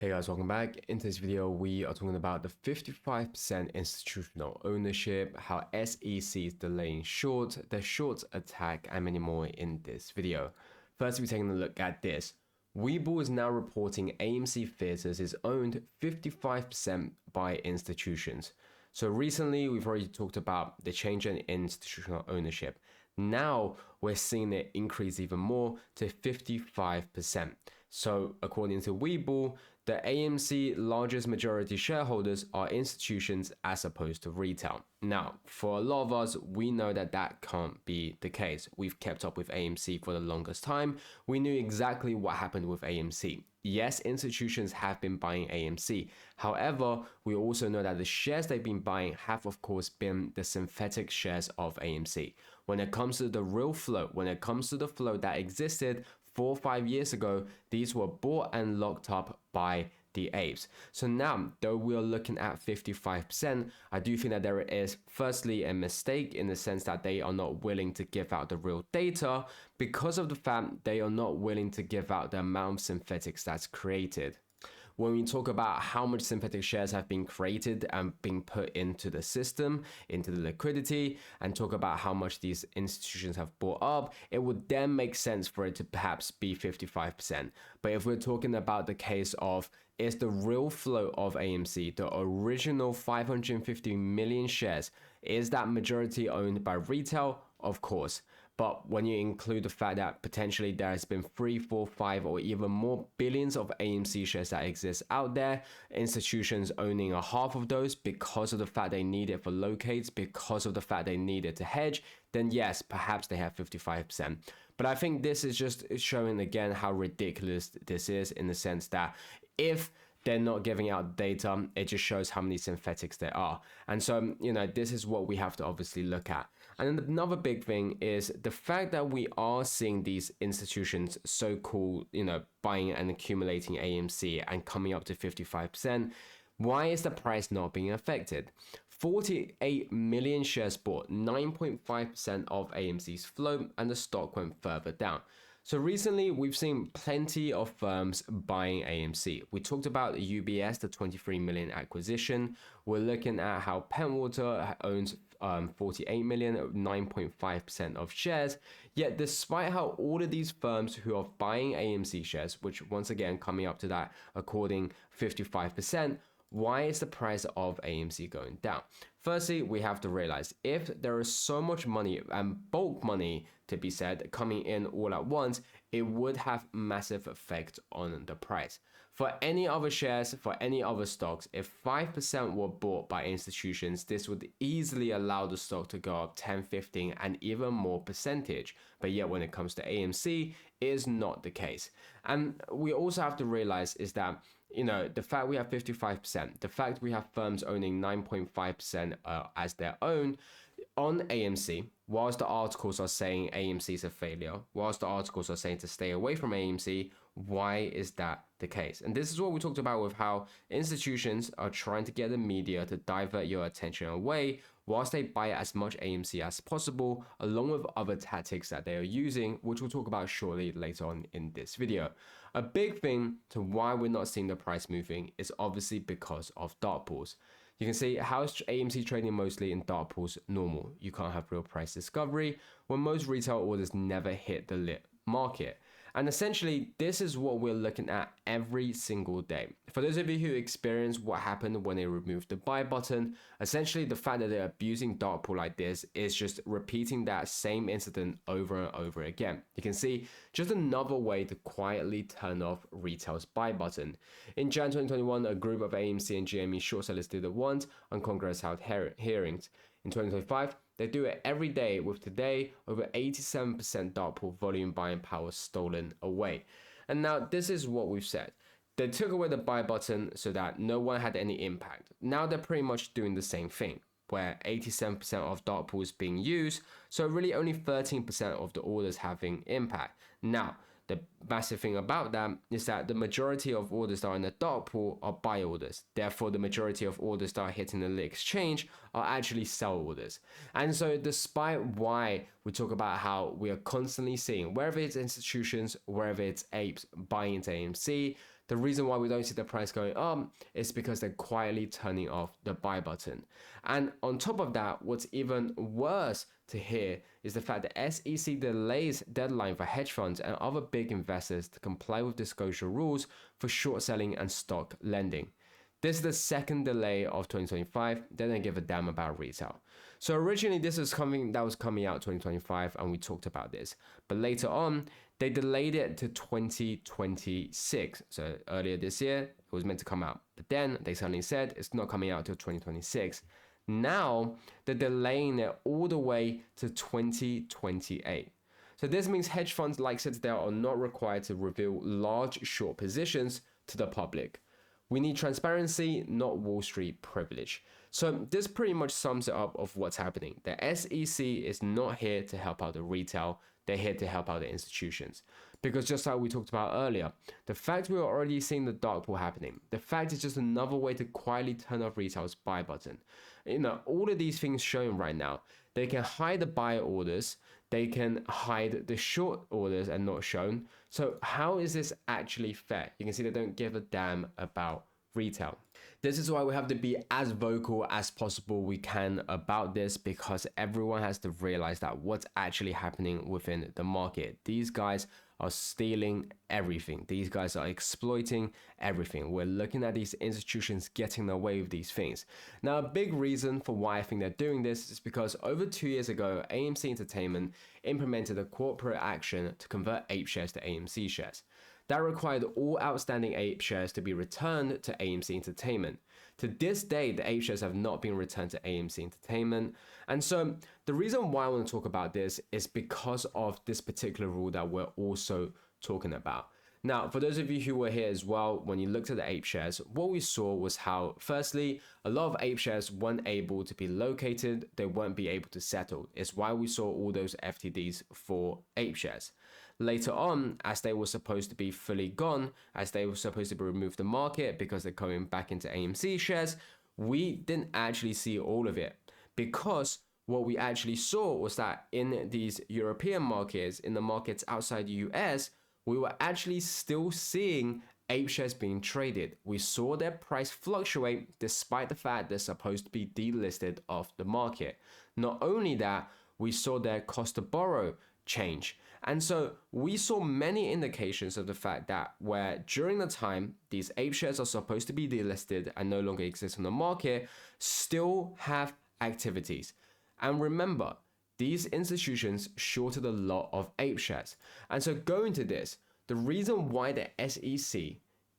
Hey guys, welcome back. In today's video, we are talking about the 55% institutional ownership, how SEC is delaying short, the short attack, and many more in this video. First, we're taking a look at this. Webull is now reporting AMC Theaters is owned 55% by institutions. So recently, we've already talked about the change in institutional ownership. Now, we're seeing it increase even more to 55%. So according to Webull, the AMC largest majority shareholders are institutions as opposed to retail. Now, for a lot of us, we know that that can't be the case. We've kept up with AMC for the longest time. We knew exactly what happened with AMC. Yes, institutions have been buying AMC. However, we also know that the shares they've been buying have, of course, been the synthetic shares of AMC. When it comes to the real float, when it comes to the float that existed 4 or 5 years ago, these were bought and locked up by the apes. So now, though we are looking at 55%, I do think that there is firstly a mistake in the sense that they are not willing to give out the real data because of the fact they are not willing to give out the amount of synthetics that's created. When we talk about how much synthetic shares have been created and being put into the system, into the liquidity, and talk about how much these institutions have bought up, it would then make sense for it to perhaps be 55%. But if we're talking about the case of is the real float of AMC, the original 550 million shares, is that majority owned by retail? Of course. But when you include the fact that potentially there has been 3, 4, 5 or even more billions of AMC shares that exist out there, institutions owning a half of those because of the fact they need it for locates, because of the fact they need it to hedge, then yes, perhaps they have 55%. But I think this is just showing again how ridiculous this is in the sense that if they're not giving out data, it just shows how many synthetics there are. And so, this is what we have to obviously look at. And then another big thing is the fact that we are seeing these institutions so-called, buying and accumulating AMC and coming up to 55%. Why is the price not being affected? 48 million shares bought, 9.5% of AMC's float, and the stock went further down. So recently, we've seen plenty of firms buying AMC. We talked about UBS, the 23 million acquisition. We're looking at how Pentwater owns 48 million, 9.5% of shares. Yet despite how all of these firms who are buying AMC shares, which once again coming up to that according 55%, why is the price of AMC going down? Firstly, we have to realize if there is so much money and bulk money to be said coming in all at once, it would have massive effect on the price. For any other shares, for any other stocks, if 5% were bought by institutions, this would easily allow the stock to go up 10, 15, and even more percentage. But yet when it comes to AMC, it is not the case. And we also have to realize is that the fact we have 55%, the fact we have firms owning 9.5% as their own on AMC, whilst the articles are saying AMC is a failure, whilst the articles are saying to stay away from AMC, why is that the case? And this is what we talked about with how institutions are trying to get the media to divert your attention away whilst they buy as much AMC as possible, along with other tactics that they are using, which we'll talk about shortly later on in this video. A big thing to why we're not seeing the price moving is obviously because of dark pools. You can see how is AMC trading mostly in dark pools normal. You can't have real price discovery when most retail orders never hit the lit market. And essentially, this is what we're looking at every single day. For those of you who experienced what happened when they removed the buy button, essentially the fact that they're abusing dark pool like this is just repeating that same incident over and over again. You can see just another way to quietly turn off retail's buy button. In Jan 2021, a group of AMC and GME short sellers did it once on Congress-held hearings. In 2025, they do it every day, with today over 87% dark pool volume buying power stolen away. And now this is what we've said. They took away the buy button so that no one had any impact. Now they're pretty much doing the same thing, where 87% of dark pool is being used, so really only 13% of the orders having impact. Now, the massive thing about that is that the majority of orders that are in the dark pool are buy orders. Therefore, the majority of orders that are hitting the lit exchange are actually sell orders. And so despite why we talk about how we are constantly seeing, wherever it's institutions, wherever it's apes buying into AMC, the reason why we don't see the price going up is because they're quietly turning off the buy button. And on top of that, what's even worse to hear is the fact that SEC delays deadline for hedge funds and other big investors to comply with disclosure rules for short selling and stock lending. This is the second delay of 2025. They don't give a damn about retail. So originally this is coming out 2025 and we talked about this. But later on, they delayed it to 2026. So earlier this year, it was meant to come out. But then they suddenly said it's not coming out till 2026. Now they're delaying it all the way to 2028. So this means hedge funds like Citadel are not required to reveal large short positions to the public. We need transparency, not Wall Street privilege. So this pretty much sums it up of what's happening. The SEC is not here to help out the retail. They're here to help out the institutions. Because just like we talked about earlier, the fact we're already seeing the dark pool happening, the fact is just another way to quietly turn off retail's buy button. You know, all of these things shown right now, they can hide the buy orders, they can hide the short orders and not shown. So how is this actually fair? You can see they don't give a damn about retail. This is why we have to be as vocal as possible we can about this, because everyone has to realize that what's actually happening within the market. These guys are stealing everything. These guys are exploiting everything. We're looking at these institutions getting away with these things. Now, a big reason for why I think they're doing this is because over 2 years ago, AMC Entertainment implemented a corporate action to convert APE shares to AMC shares. That required all outstanding APE shares to be returned to AMC Entertainment. To this day, the APE shares have not been returned to AMC Entertainment. And so the reason why I want to talk about this is because of this particular rule that we're also talking about. Now, for those of you who were here as well, when you looked at the APE shares, what we saw was how, firstly, a lot of APE shares weren't able to be located, they weren't be able to settle. It's why we saw all those FTDs for APE shares. Later on, as they were supposed to be fully gone, as they were supposed to be removed the market because they're going back into AMC shares, we didn't actually see all of it, because what we actually saw was that in these European markets, in the markets outside the US, we were actually still seeing APE shares being traded. We saw their price fluctuate despite the fact they're supposed to be delisted off the market. Not only that, we saw their cost to borrow change. And so we saw many indications of the fact that where during the time these APE shares are supposed to be delisted and no longer exist on the market, still have activities. And remember, these institutions shorted a lot of APE shares. And so going to this, the reason why the SEC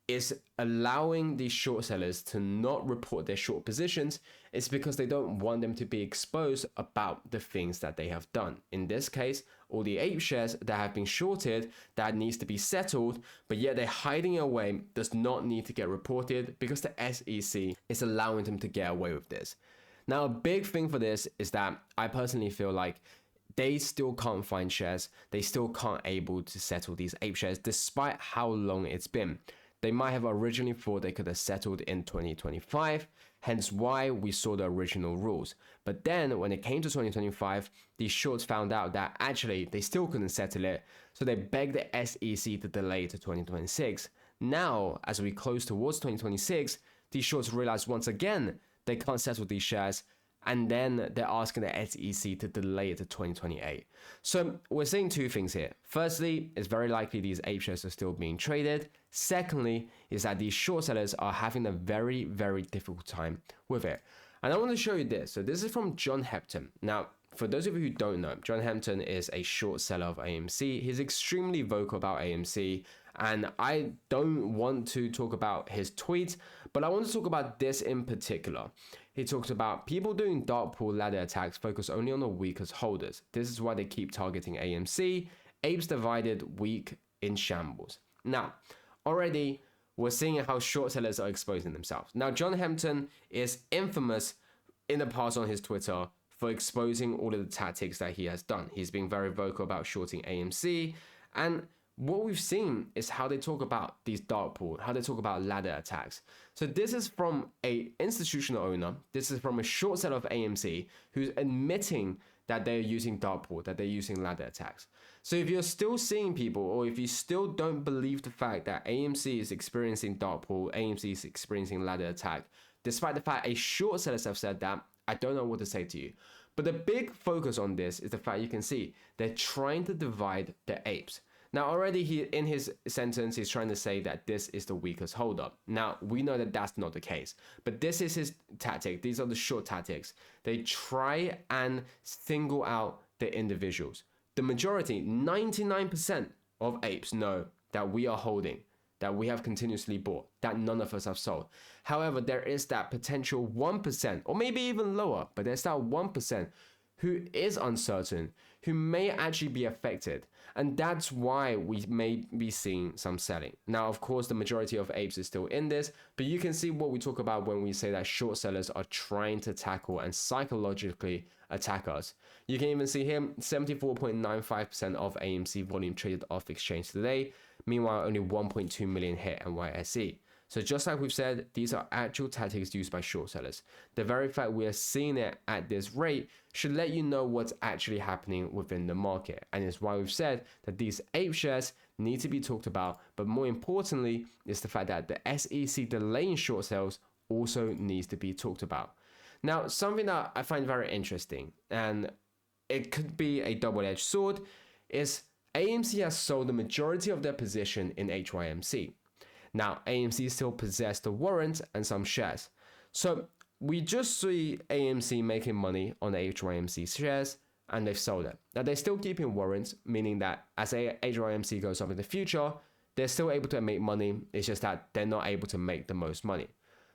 is allowing these short sellers to not report their short positions is because they don't want them to be exposed about the things that they have done. In this case, all the APE shares that have been shorted that needs to be settled, but yet they're hiding it away, does not need to get reported because the SEC is allowing them to get away with this. Now, a big thing for this is that I personally feel like they still can't find shares. They still can't able to settle these APE shares despite how long it's been. They might have originally thought they could have settled in 2025, hence why we saw the original rules. But then when it came to 2025, these shorts found out that actually they still couldn't settle it, so they begged the SEC to delay to 2026. Now, as we close towards 2026, these shorts realize once again they can't settle these shares, and then they're asking the SEC to delay it to 2028. So we're seeing two things here. Firstly, it's very likely these APE shares are still being traded. Secondly, is that these short sellers are having a very, very difficult time with it. And I want to show you this. So this is from John Hepton. Now, for those of you who don't know, John Hepton is a short seller of AMC. He's extremely vocal about AMC, and I don't want to talk about his tweets, but I want to talk about this in particular. He talks about people doing dark pool ladder attacks focus only on the weakest holders. This is why they keep targeting AMC. Apes divided, weak, in shambles. Now, already we're seeing how short sellers are exposing themselves. Now, John Hepton is infamous in the past on his Twitter for exposing all of the tactics that he has done. He's been very vocal about shorting AMC, and what we've seen is how they talk about these dark pool, how they talk about ladder attacks. So this is from a institutional owner. This is from a short seller of AMC who's admitting that they're using dark pool, that they're using ladder attacks. So if you're still seeing people, or if you still don't believe the fact that AMC is experiencing dark pool, AMC is experiencing ladder attack, despite the fact a short sellers have said that, I don't know what to say to you. But the big focus on this is the fact you can see they're trying to divide the apes. Now already in his sentence, he's trying to say that this is the weakest holdup. Now we know that that's not the case, but this is his tactic. These are the short tactics. They try and single out the individuals. The majority, 99% of apes know that we are holding, that we have continuously bought, that none of us have sold. However, there is that potential 1%, or maybe even lower, but there's that 1% who is uncertain, who may actually be affected. And that's why we may be seeing some selling. Now, of course, the majority of apes is still in this, but you can see what we talk about when we say that short sellers are trying to tackle and psychologically attack us. You can even see here, 74.95% of AMC volume traded off exchange today. Meanwhile, only 1.2 million hit NYSE. So just like we've said, these are actual tactics used by short sellers. The very fact we are seeing it at this rate should let you know what's actually happening within the market. And it's why we've said that these ape shares need to be talked about. But more importantly, is the fact that the SEC delaying short sales also needs to be talked about. Now, something that I find very interesting, and it could be a double-edged sword, is AMC has sold the majority of their position in HYMC. Now, AMC still possess the warrants and some shares. So we just see AMC making money on the HYMC shares, and they've sold it. Now, they're still keeping warrants, meaning that as HYMC goes up in the future, they're still able to make money. It's just that they're not able to make the most money.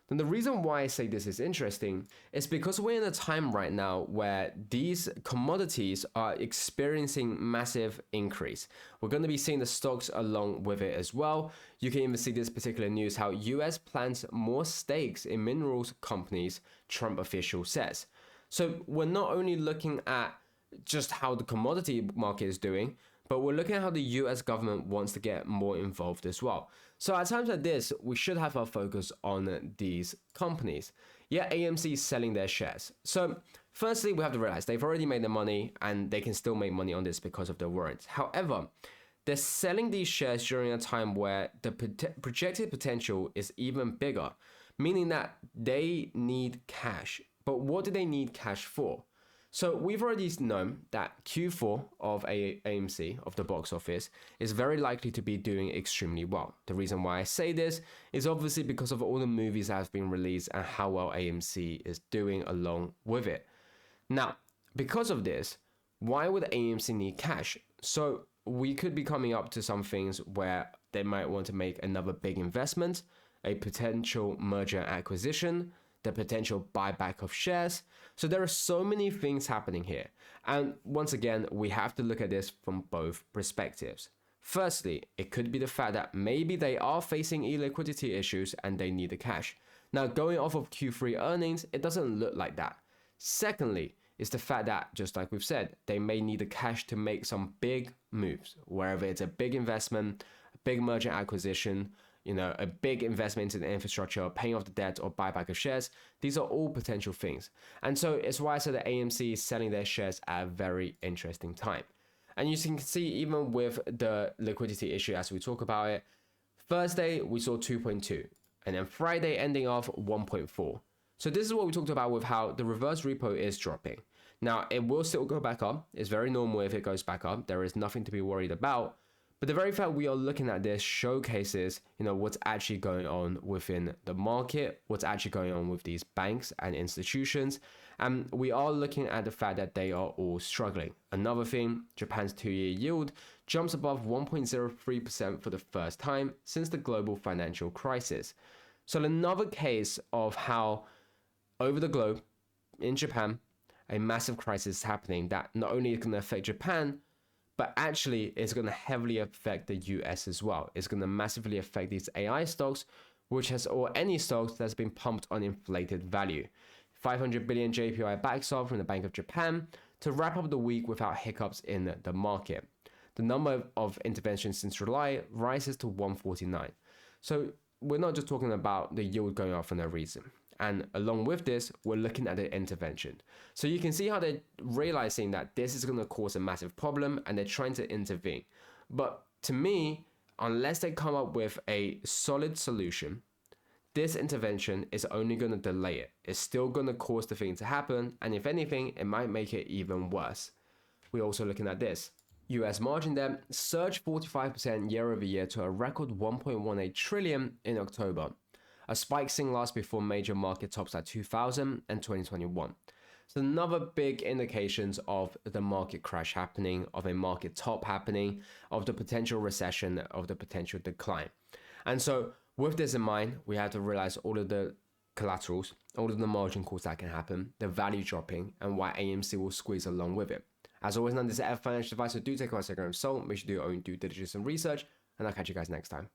And the reason why I say this is interesting is because we're in a time right now where these commodities are experiencing massive increase. We're going to be seeing the stocks along with it as well. You can even see this particular news, how US plans more stakes in minerals companies, Trump official says. So we're not only looking at just how the commodity market is doing, but we're looking at how the US government wants to get more involved as well. So at times like this, we should have our focus on these companies. Yeah, AMC is selling their shares. So firstly, we have to realize they've already made their money and they can still make money on this because of their warrants. However, they're selling these shares during a time where the projected potential is even bigger, meaning that they need cash. But what do they need cash for? So we've already known that Q4 of AMC, of the box office, is very likely to be doing extremely well. The reason why I say this is obviously because of all the movies that have been released and how well AMC is doing along with it. Now, because of this, why would AMC need cash? So we could be coming up to some things where they might want to make another big investment, a potential merger and acquisition, the potential buyback of shares. So there are so many things happening here. And once again, we have to look at this from both perspectives. Firstly, it could be the fact that maybe they are facing illiquidity issues and they need the cash. Now, going off of Q3 earnings, it doesn't look like that. Secondly, is the fact that, just like we've said, they may need the cash to make some big moves, wherever it's a big investment, a big merger acquisition, a big investment in infrastructure, paying off the debt, or buyback of shares. These are all potential things. And so it's why I said that AMC is selling their shares at a very interesting time. And you can see even with the liquidity issue as we talk about it, Thursday we saw 2.2, and then Friday ending off 1.4. So this is what we talked about with how the reverse repo is dropping. Now, it will still go back up. It's very normal if it goes back up. There is nothing to be worried about. But the very fact we are looking at this showcases, what's actually going on within the market, what's actually going on with these banks and institutions. And we are looking at the fact that they are all struggling. Another thing, Japan's 2-year yield jumps above 1.03% for the first time since the global financial crisis. So another case of how over the globe, in Japan, a massive crisis is happening that not only is going to affect Japan, but actually it's going to heavily affect the US as well. It's going to massively affect these AI stocks, or any stocks that's been pumped on inflated value. 500 billion JPY backstop from the Bank of Japan to wrap up the week without hiccups in the market. The number of interventions since July rises to 149. So we're not just talking about the yield going up for no reason. And along with this, we're looking at the intervention. So you can see how they're realizing that this is going to cause a massive problem and they're trying to intervene. But to me, unless they come up with a solid solution, this intervention is only going to delay it. It's still going to cause the thing to happen. And if anything, it might make it even worse. We're also looking at this. US margin debt surged 45% year over year to a record 1.18 trillion in October, a spike seen last before major market tops like 2000 and 2021. So another big indications of the market crash happening, of a market top happening, of the potential recession, of the potential decline. And so with this in mind, we have to realize all of the collaterals, all of the margin calls that can happen, the value dropping, and why AMC will squeeze along with it. As always, none of this is financial advice, so do take our second of salt. Make sure to do your own due diligence and research, and I'll catch you guys next time.